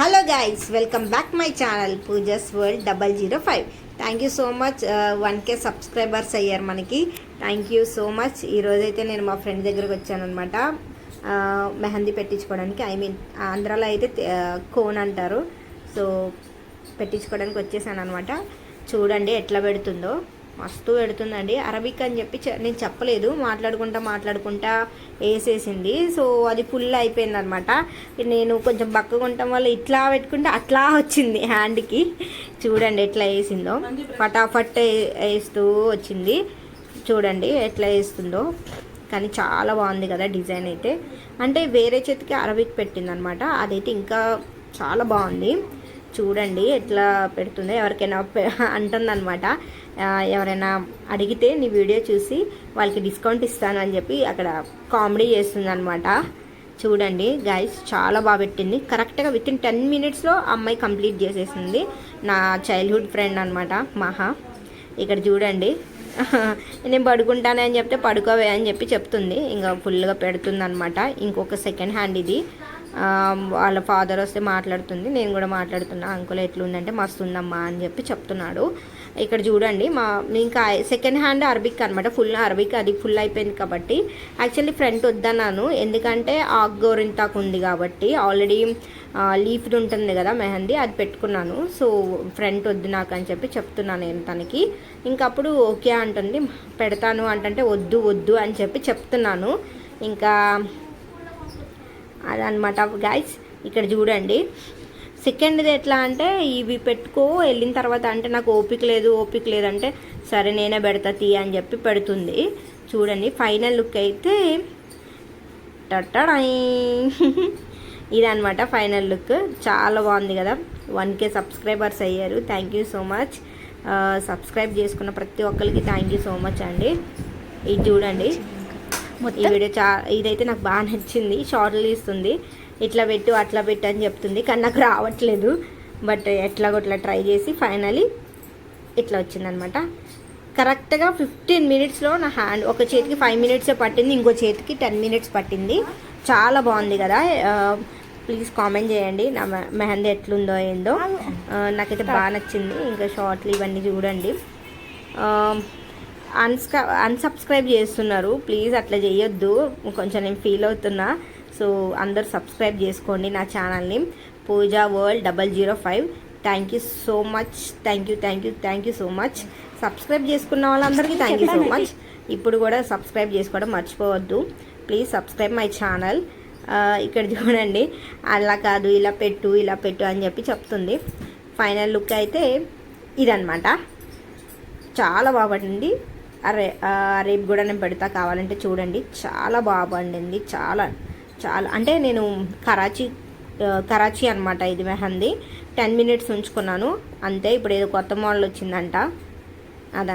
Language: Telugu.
Hello guys, welcome back my channel pujas world 005. Thank you so much. 1K subscribers అయ్యారు మనకి. Thank you so much. ఈరోజైతే నేను మా ఫ్రెండ్ దగ్గరకు వచ్చాను అనమాట, మెహందీ పెట్టించుకోవడానికి. ఆంధ్రాలో అయితే కోన్ అంటారు. సో పెట్టించుకోవడానికి వచ్చేసాను అనమాట. చూడండి ఎట్లా పెడుతుందో, మస్తు పెడుతుందండి. అరబిక్ అని చెప్పి నేను చెప్పలేదు, మాట్లాడుకుంటా వేసేసింది. సో అది ఫుల్ అయిపోయింది అనమాట. నేను కొంచెం బక్కగా ఉండటం వల్ల ఇట్లా పెట్టుకుంటే అట్లా వచ్చింది హ్యాండ్కి. చూడండి ఎట్లా వేసిందో, ఫటాఫట్ వేస్తూ వచ్చింది. చూడండి ఎట్లా వేస్తుందో. కానీ చాలా బాగుంది కదా డిజైన్ అయితే. అంటే వేరే చేతికి అరబిక్ పెట్టింది అనమాట, అదైతే ఇంకా చాలా బాగుంది. చూడండి ఎట్లా పెడుతుందో. ఎవరికైనా అంటుందన్నమాట, ఎవరైనా అడిగితే నీ వీడియో చూసి వాళ్ళకి డిస్కౌంట్ ఇస్తాను అని చెప్పి అక్కడ కామెడీ చేస్తుంది అనమాట. చూడండి గైస్, చాలా బాగా పెట్టింది. కరెక్ట్గా వితిన్ 10 minutesలో అమ్మాయి కంప్లీట్ చేసేసింది. నా చైల్డ్హుడ్ ఫ్రెండ్ అనమాట మహా. ఇక్కడ చూడండి, నేను పడుకుంటానే అని చెప్తే పడుకోవే అని చెప్పి చెప్తుంది. ఇంకా ఫుల్గా పెడుతుంది అనమాట. ఇంకొక సెకండ్ హ్యాండ్ ఇది. వాళ్ళ ఫాదర్ వస్తే మాట్లాడుతుంది, నేను కూడా మాట్లాడుతున్నా. అంకుల్ ఎట్లుందంటే మస్తు ఉందమ్మా అని చెప్పి చెప్తున్నాడు. ఇక్కడ చూడండి, ఇంకా సెకండ్ హ్యాండ్ అరబిక్ అనమాట, ఫుల్ అరబిక్. అది ఫుల్ అయిపోయింది కాబట్టి యాక్చువల్లీ ఫ్రంట్ వద్దన్నాను, ఎందుకంటే గోరింతాకు ఉంది కాబట్టి. ఆల్రెడీ లీఫ్డ్ ఉంటుంది కదా మెహందీ, అది పెట్టుకున్నాను. సో ఫ్రంట్ వద్దు నాకు అని చెప్పి చెప్తున్నాను నేను తనకి. ఇంకప్పుడు ఓకే అంటుంది, పెడతాను అంటే వద్దు అని చెప్పి చెప్తున్నాను. ఇంకా అదనమాట గైస్. ఇక్కడ చూడండి సెకండ్ది ఎట్లా అంటే, ఇవి పెట్టుకో వెళ్ళిన తర్వాత అంటే నాకు ఓపిక లేదు అంటే, సరే నేనే పెడతా తీ అని చెప్పి పెడుతుంది. చూడండి ఫైనల్ లుక్ అయితే టట్టడై ఇదనమాట ఫైనల్ లుక్. చాలా బాగుంది కదా. 1K సబ్స్క్రైబర్స్ అయ్యారు. Thank you so much. Subscribe చేసుకున్న ప్రతి ఒక్కరికి థ్యాంక్ యూ సో మచ్ అండి. ఇది చూడండి, ఈ వీడియో ఇదైతే నాకు బాగా నచ్చింది. షార్ట్లు ఇస్తుంది, ఇట్లా పెట్టు అట్లా పెట్టు అని చెప్తుంది, కానీ నాకు రావట్లేదు. బట్ ఎట్లాగొట్లా ట్రై చేసి ఫైనలీ ఇట్లా వచ్చిందనమాట. కరెక్ట్గా 15 minutesలో నా హ్యాండ్, ఒక చేతికి 5 minutes పట్టింది, ఇంకో చేతికి 10 minutes పట్టింది. చాలా బాగుంది కదా. ప్లీజ్ కామెంట్ చేయండి నా మెహందీ ఎట్లుందో ఏందో. నాకైతే బాగా నచ్చింది. ఇంకా షార్ట్లు ఇవన్నీ చూడండి. అన్సబ్స్క్రైబ్ చేస్తున్నారు, ప్లీజ్ అట్లా చేయొద్దు. కొంచెం నేను ఫీల్ అవుతున్నా. సో అందరు సబ్స్క్రైబ్ చేసుకోండి నా ఛానల్ని, Pooja world 005. Thank you so much. Thank you so much. Subscribe చేసుకున్న వాళ్ళందరికీ థ్యాంక్ యూ సో మచ్. ఇప్పుడు కూడా సబ్స్క్రైబ్ చేసుకోవడం మర్చిపోవద్దు. Please subscribe my channel. ఇక్కడ చూడండి, అలా కాదు ఇలా పెట్టు అని చెప్పి చెప్తుంది. ఫైనల్ లుక్ అయితే ఇదనమాట. చాలా బాగా పడింది. రేపు కూడా నేను పెడతా కావాలంటే. చూడండి చాలా బాగా పండింది. చాలా అంటే నేను కరాచీ అనమాట ఇది మెహందీ. 10 minutes ఉంచుకున్నాను అంతే. ఇప్పుడు ఏదో కొత్త మోడల్ వచ్చిందంట, అదంతా.